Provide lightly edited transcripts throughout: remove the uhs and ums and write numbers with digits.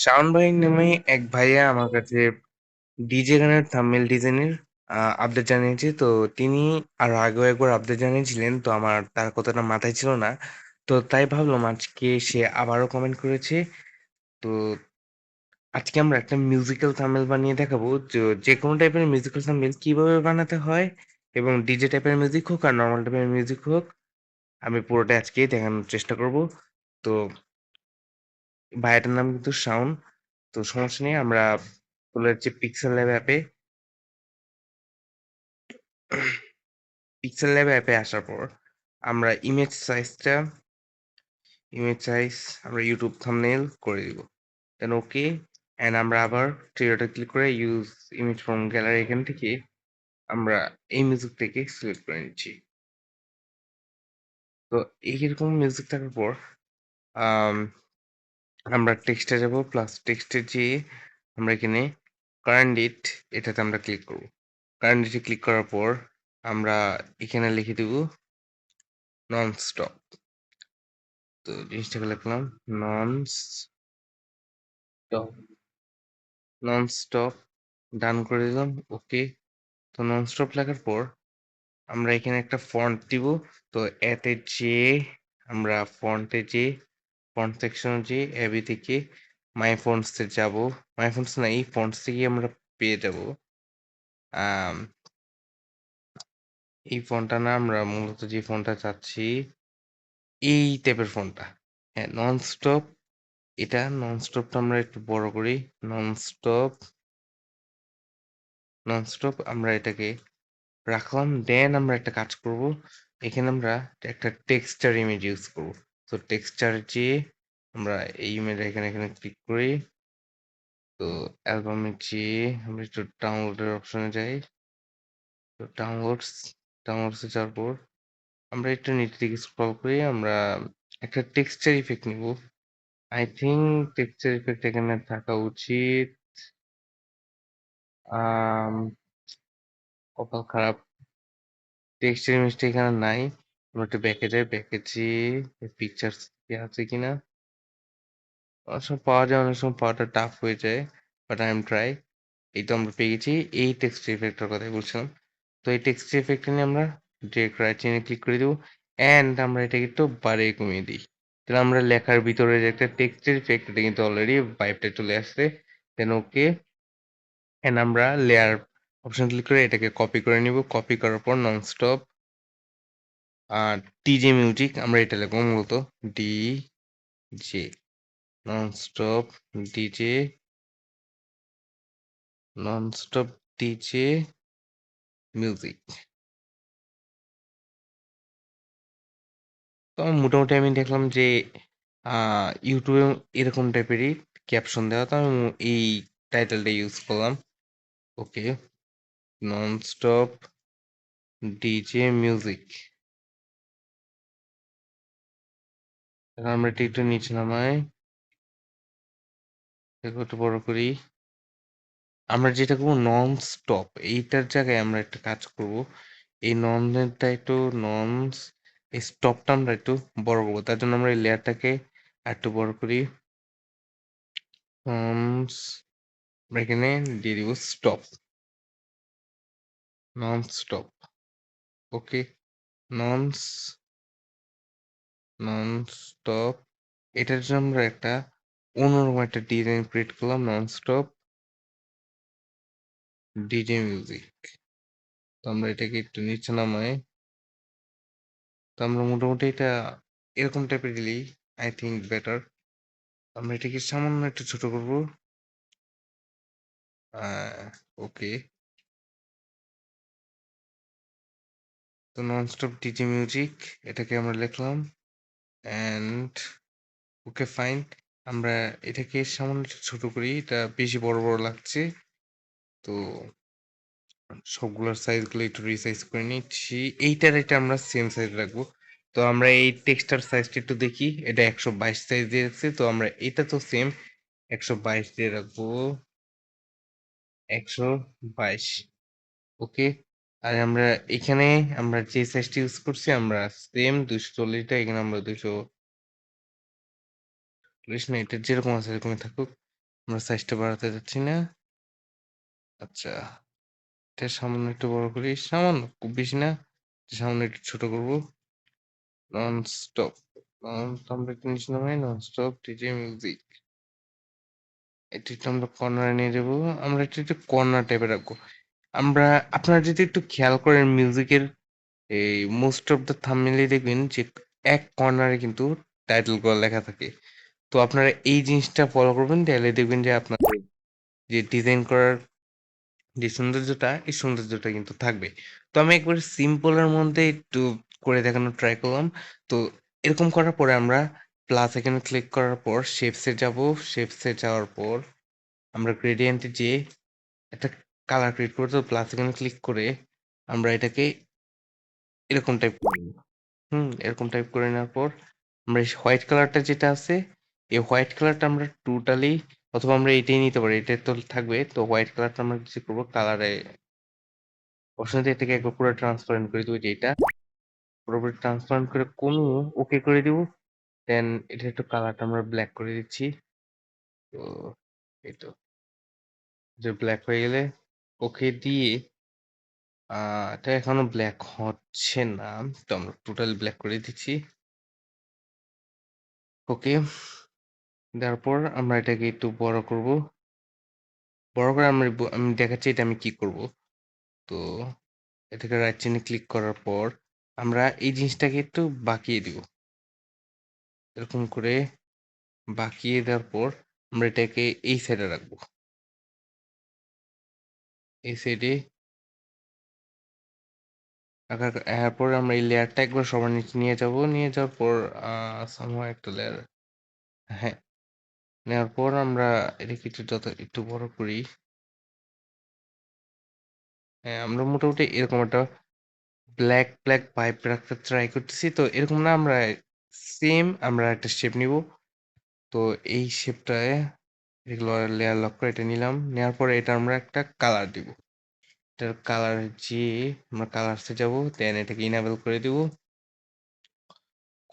শাওন ভাই নামে এক ভাইয়া আমার কাছে ডিজে গানের থাম্বনেল ডিজাইনের আপডেট জানিয়েছে। তো তিনি আরো আগেও একবার আপডেট জানিয়েছিলেন, তো আমার তার কথাটা মাথায় ছিল না। তো তাই ভাবলাম আজকে সে আবারও কমেন্ট করেছে। তো আজকে আমরা একটা মিউজিক্যাল থাম্বনেল বানিয়ে দেখাবো, যে কোনো টাইপের মিউজিক্যাল থাম্বনেল কিভাবে বানাতে হয়, এবং ডিজে টাইপের মিউজিক হোক আর নর্মাল টাইপের মিউজিক হোক, আমি পুরোটা আজকেই দেখানোর চেষ্টা করব। তো ভাইয়াটার নাম কিন্তু শাওন। তো সমস্যা নেই, আমরা চলে যাচ্ছি পিক্সেল ল্যাব অ্যাপে। পিক্সেল ল্যাব অ্যাপে আসার পর আমরা ইমেজ সাইজ আমরা ইউটিউব থাম্বনেল করে দিব, দেন ওকে। অ্যান্ড আমরা আবার ট্রিওটা ক্লিক করে ইউজ ইমেজ ফ্রম গ্যালারি, এখান থেকে আমরা এই মিউজিকটাকে সিলেক্ট করে নিচ্ছি। তো এইরকম মিউজিক থাকার পর আম, আমরা টেক্সটে যাব, প্লাস টেক্সটে যেয়ে আমরা এখানে কারেন্ট ডেট এটাতে আমরা ক্লিক করব। কারেন্ট ডেটে ক্লিক করার পর আমরা এখানে লিখে দেব নন স্টপ। তো জিনিসটাকে লিখলাম নন স্টপ। নন স্টপ ডান করে দিলাম, ওকে। তো নন স্টপ লেখার পর আমরা এখানে একটা ফন্ট দিব। তো এতে যে আমরা ফন্ট সেকশনে যে এবি থেকে মাই ফন্টসে যাব। মাই ফন্টস না, এই ফন্টস থেকে আমরা পেয়ে যাব আম, এই ফন্টটা না, আমরা মূলত যে ফন্টটা চাচ্ছি এই টাইপের ফন্টটা। হ্যাঁ, নন স্টপ। এটা নন স্টপটা আমরা একটু বড় করি। নন স্টপ ননস্টপ আমরা এটাকে রাখলাম। দেন আমরা একটা কাজ করব, এখানে আমরা একটা টেক্সচার ইমেজ ইউজ করব। তো টেক্সচার যেয়ে আমরা এই ইমেজ এখানে এখানে ক্লিক করি। তো অ্যালবামে যেয়ে আমরা একটু ডাউনলোডের অপশনে যাই। তো ডাউনলোডসে যাওয়ার পর আমরা একটু নিচের দিকে স্ক্রল করি, আমরা একটা টেক্সচার ইফেক্ট নিব। আই থিঙ্ক টেক্সচার ইফেক্ট এখানে থাকা উচিত। আম, কপাল খারাপ, টেক্সচার ইমেজটা এখানে নাই। আমরা একটু ব্যাকে যাই, ব্যাকে যেয়ে পিকচার্স কি আছে কিনা। অনেক সময় পাওয়া যায়, অনেক সময় পাওয়াটা টাফ হয়ে যায়, বাট আই এম ট্রাই। এই তো আমরা পেয়ে গেছি, এই টেক্সট ইফেক্টের কথাই বলছিলাম। তো এই টেক্সট ইফেক্টটা নিয়ে আমরা ডিরেক্ট রাইট চিহ্নে ক্লিক করে দেবো। অ্যান্ড আমরা এটাকে একটু বাড়িয়ে কমিয়ে দিই। তাহলে আমরা লেখার ভিতরে যে একটা টেক্সটের ইফেক্ট, এটা কিন্তু অলরেডি ভাইবটা চলে আসছে। দেন ওকে। অ্যান্ড আমরা লেয়ার অপশন ক্লিক করে এটাকে কপি করে নিব। কপি করার পর নন স্টপ আর ডিজে মিউজিক আমরা এটা লিখবো মূলত DJ nonstop DJ nonstop DJ music. তো মোটামুটি আমি দেখলাম যে ইউটিউবে এরকম টাইপেরই ক্যাপশন দেওয়া, তো আমি এই টাইটেলটা ইউজ করলাম। ওকে, ননস্টপ ডিজে মিউজিক। এখন আমরা এটা একটু নিচে নামাই, একটু বড় করি। আমরা যেটা করবো নন স্টপ, এইটার জায়গায় আমরা একটা কাজ করব, এই ননটা একটু নন স্টপটা আমরা একটু বড় করবো। তার জন্য আমরা এই লেয়ারটাকে একটু বড় করি। আমরা এখানে দিয়ে দিব স্টপ, নন স্টপ। ওকে, নন নন স্টপ। এটার জন্য আমরা একটা অন্যরকম একটা ডিজাইন ক্রিয়েট করলাম, নন স্টপ ডিজে মিউজিক। তো আমরা এটাকে একটু নিচে নামাই। তো আমরা মোটামুটি এটা এরকম টাইপের দিলেই আই থিঙ্ক বেটার। আমরা এটাকে সামান্য একটু ছোট করব। ওকে। তো ননস্টপ ডিজে মিউজিক এটাকে আমরা লিখলাম, অ্যান্ড ওকে ফাইন। আমরা এটাকে সামান্য একটু ছোট করি, এটা বেশি বড় বড় লাগছে। তো সবগুলোর সাইজগুলো একটু রিসাইজ করে নিচ্ছি। এটা আমরা সেম সাইজ রাখবো। তো আমরা এই টেক্সটার সাইজটা একটু দেখি, এটা 122 সাইজ দিয়ে রাখছে। তো আমরা এটা তো সেম 122 দিয়ে রাখবো, 122। ওকে। আর আমরা এখানে আমরা যে সাইজটা ইউজ করছি আমরা সেম 240টা, এখানে আমরা 240 না, এটা যেরকম আছে এরকমই থাকুক। আমরা সাইজটা বাড়াতে যাচ্ছি না। আচ্ছা, এটা সামান্য একটু বড় করি। সামান্য, খুব বেশি না। সামান্য একটু ছোট করব। Non stop. আমরা একটা জিনিস নাম হয় নন স্টপ ডিজে মিউজিক। এটা একটু আমরা কর্নারে নিয়ে যাবো। আমরা একটু কর্নার টাইপের রাখবো। আমরা আপনারা যদি একটু খেয়াল করেন মিউজিকের এই মোস্ট অফ দ্য থাম্বনেইলে দেখবেন যে এক কর্নারে কিন্তু টাইটেল গুলো লেখা থাকে। তো আপনারা এই জিনিসটা ফলো করবেন, তাহলে দেখবেন যে আপনাদের যে ডিজাইন করার যে সৌন্দর্যটা, এই সৌন্দর্যটা কিন্তু থাকবে। তো আমি একবারে সিম্পলের মধ্যে একটু করে দেখানোর ট্রাই করলাম। তো এরকম করার পরে আমরা প্লাস এখানে ক্লিক করার পর শেপসে যাব। শেপসে যাওয়ার পর আমরা গ্রেডিয়েন্টে যেয়ে একটা কালার ক্রিয়েট করব। তো প্লাস এখানে ক্লিক করে আমরা এটাকে এরকম টাইপ করে নিব। এরকম টাইপ করে নেওয়ার পর আমরা এই হোয়াইট কালারটা যেটা আছে, এই হোয়াইট কালারটা আমরা টোটালি, অথবা আমরা এটাই নিতে পারি, এটা তো থাকবে। তো হোয়াইট কালারটা আমরা কিছু করবো কালারে অপশন দিয়ে এটাকে একবার পুরো ট্রান্সপারেন্ট করে দিব, যেটা পুরোপুরি ট্রান্সপারেন্ট করে কমিয়ে ওকে করে দিব। দেন এটা একটু কালারটা আমরা ব্ল্যাক করে দিচ্ছি। তো এই তো যে ব্ল্যাক হয়ে গেলে ওকে দিয়ে এটা এখনো ব্ল্যাক হচ্ছে না, তো আমরা টোটাল ব্ল্যাক করে দিচ্ছি। ওকে, তারপর আমরা এটাকে একটু বড় করব। বড় করে আমি দেখাচ্ছি এটা আমি কি করব। তো এটাকে রাইট চিহ্নে ক্লিক করার পর আমরা এই জিনিসটাকে একটু বাঁকিয়ে দিব। এরকম করে বাঁকিয়ে দেওয়ার পর আমরা এটাকে এই সাইডে রাখবো। এই সাইডে রাখার পর আমরা এই লেয়ারটা একবার সবার নিচে নিয়ে যাব। নিয়ে যাওয়ার পর সামহাও একটা লেয়ার, হ্যাঁ, নেওয়ার পর আমরা এটা কিছু যত একটু বড় করি। হ্যাঁ, আমরা মোটামুটি এরকম একটা ব্ল্যাক ব্ল্যাক পাইপ রাখতে ট্রাই করতেছি। তো এরকম না, আমরা সেম আমরা একটা শেপ নিব। তো এই শেপটায় এগুলো লেয়ার লক করে এটা নিলাম। নেওয়ার পরে এটা আমরা একটা কালার দিব। এটার কালার যে আমরা কালারসে যাব, দেন এটাকে ইনেবল করে দিব।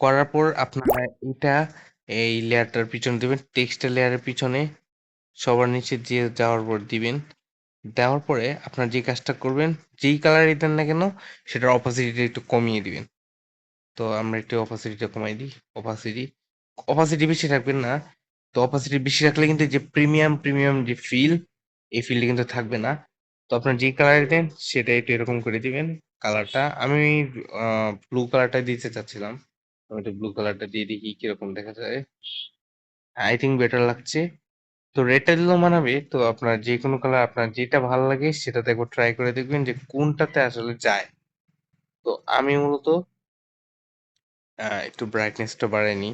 করার পর আপনারা এটা এই লেয়ারটার পিছনে দিবেন, টেক্সটের লেয়ারের পিছনে সবার নিচে দিয়ে যাওয়ার পর দিবেন। দেওয়ার পরে আপনার যে কাজটা করবেন, যেই কালারই দেন না কেন, সেটার অপোজিটটা একটু কমিয়ে দিবেন। তো আমরা একটু অপাসিটিটা কমাই দিই। অপাসিটি অপাসিটি বেশি রাখবেন না। তো অপাসিটি বেশি রাখলে কিন্তু যে প্রিমিয়াম যে ফিল, এই ফিলটা কিন্তু থাকবে না। তো আপনার যে কালার দেন সেটা একটু এরকম করে দিবেন। কালারটা আমি ব্লু কালারটা দিতে চাচ্ছিলাম। আমি একটু ব্লু কালারটা দিয়ে দেখি কিরকম দেখা যায়। আই থিঙ্ক বেটার লাগছে। তো রেডটা দিলেও মানাবে। তো আপনার যে কোনো কালার আপনার যেটা ভালো লাগে সেটাতে একবার ট্রাই করে দেখবেন যে কোনটাতে আসলে যায়। তো আমি মূলত একটু ব্রাইটনেসটা বাড়াই নিই।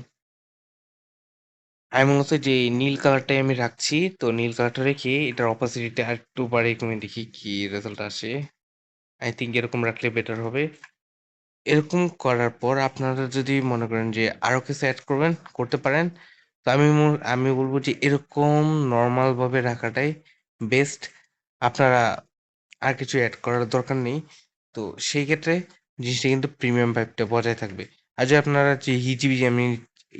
আমি মূলত যে নীল কালারটাই আমি রাখছি। তো নীল কালারটা রেখে এটার অপাসিটিটা আরেকটু বাড়িয়ে কমিয়ে দেখি কি রেজাল্ট আসে। আই থিঙ্ক এরকম রাখলে বেটার হবে। এরকম করার পর আপনারা যদি মনে করেন যে আরো কিছু এড করবেন, করতে পারেন। তো আমি বলব যে এরকম নরমাল ভাবে রাখাটাই বেস্ট। আপনারা আর কিছু এড করার দরকার নেই। তো সেই ক্ষেত্রে জিনিসটা কিন্তু প্রিমিয়াম ভাইবটা বজায় থাকবে। আর যদি আপনারা যে হিজিবিজি, আমি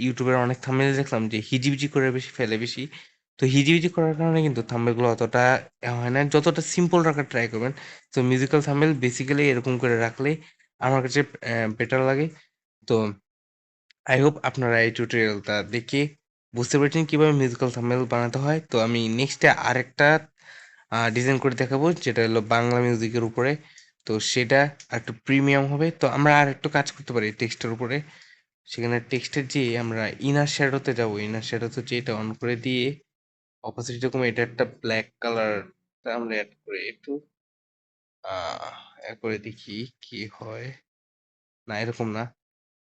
ইউটিউবের অনেক থাম্বনেল দেখলাম যে হিজিবিজি করে বেশি ফেলে বেশি। তো হিজিবিজি করার কারণে কিন্তু থাম্বনেলগুলো অতটা হয় না। যতটা সিম্পল রাখার ট্রাই করবেন। তো মিউজিক্যাল থাম্বনেল বেসিক্যালি এরকম করে রাখলে আমার কাছে বেটার লাগে। তো আই হোপ আপনারা এই টিউটোরিয়ালটা দেখে বুঝতে পেরেছেন কিভাবে মিউজিক্যাল থাম্বনেল বানাতে হয়। তো আমি নেক্সটে আরেকটা ডিজাইন করে দেখাবো, যেটা হলো বাংলা মিউজিকের উপরে। তো সেটা একটু প্রিমিয়াম হবে। তো আমরা আর একটু কাজ করতে পারি টেক্সটের উপরে। সেখানে টেক্সটের যে আমরা ইনার শ্যাডোতে যাব, ইনার শ্যাডোতে যে এটা অন করে দিয়ে অপোজিট রকম এটা একটা ব্ল্যাক কালার আমরা অ্যাড করে একটু করে দেখি কি হয়। না, এরকম না,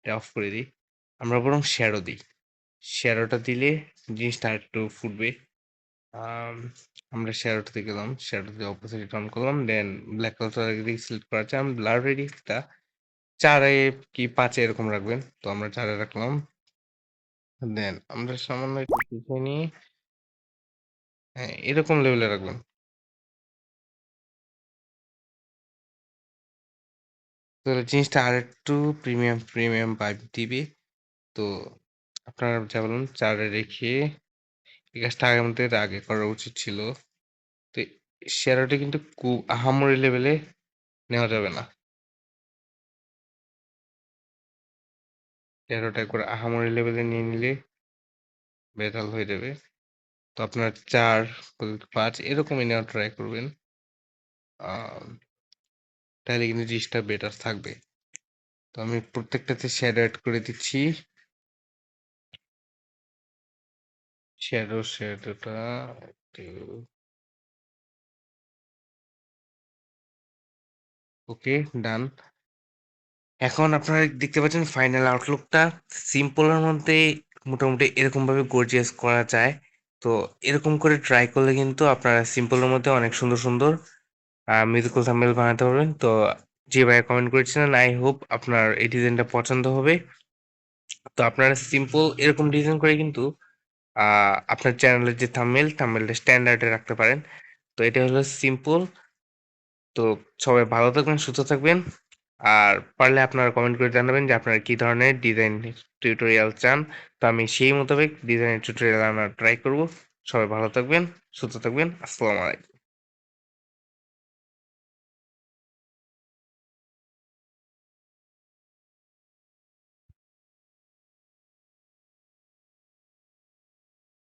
এটা অফ করে দিই। আমরা বরং শ্যাডো দিই। শ্যাডোটা দিলে জিনিসটা আরেকটু ফুটবে। আম, আমরা শ্যাডোতে গেলাম, শ্যাডোতে অপোজিট অন করলাম, দেন ব্ল্যাক কালারটা সিলেক্ট করা আছে। আমি ব্লার রেডিউসটা 4 কি 5 এরকম রাখবেন। তো আমরা 4 রাখলাম। দেন আমরা সামান্য একটু পিছিয়ে নিয়ে, হ্যাঁ, এরকম লেভেলে রাখবেন। তাহলে জিনিসটা আরেকটু প্রিমিয়াম ভাইব দিবে। তো আপনারা যা বলুন 4 রেখে এই কাজটা আমাদের আগে করা উচিত ছিল। তো শ্যাডোটা কিন্তু খুব আহামরি লেভেলে নেওয়া যাবে না। শ্যাডোটা একবার আহামরি লেভেলে নিয়ে নিলে বেতাল হয়ে যাবে। তো আপনার ৪, ৫ এরকমই নেওয়ার ট্রাই করবেন। আম তাহলে কিন্তু জিনিসটা বেটার থাকবে। তো আমি প্রত্যেকটাতে শ্যাডো এড করে দিচ্ছি। শ্যাডোটা একটু ওকে, ডান। এখন আপনারা দেখতে পাচ্ছেন ফাইনাল আউটলুকটা সিম্পলের মধ্যে মোটামুটি এরকমভাবে গর্জিয়াস করা যায়। তো এরকম করে ট্রাই করলে কিন্তু আপনারা সিম্পলের মধ্যে অনেক সুন্দর সুন্দর মিউজিক্যাল থাম্বনেল বানাতে পারবেন। তো যে ভাইয়া কমেন্ট করেছিলেন, আই হোপ আপনার এই ডিজাইনটা পছন্দ হবে। তো আপনারা সিম্পল এরকম ডিজাইন করে কিন্তু আপনার চ্যানেলের যে থাম্বনেলটা স্ট্যান্ডার্ডে রাখতে পারেন। তো এটা হলো সিম্পল। তো সবাই ভালো থাকবেন, সুস্থ থাকবেন। আর পারলে আপনারা কমেন্ট করে জানাবেন যে আপনারা কি ধরনের ডিজাইন টিউটোরিয়াল চান। তো আমি সেই মোতাবেক ডিজাইনের টিউটোরিয়াল আনার ট্রাই করব। সবাই ভালো থাকবেন, সুস্থ থাকবেন। আসসালামু আলাইকুম।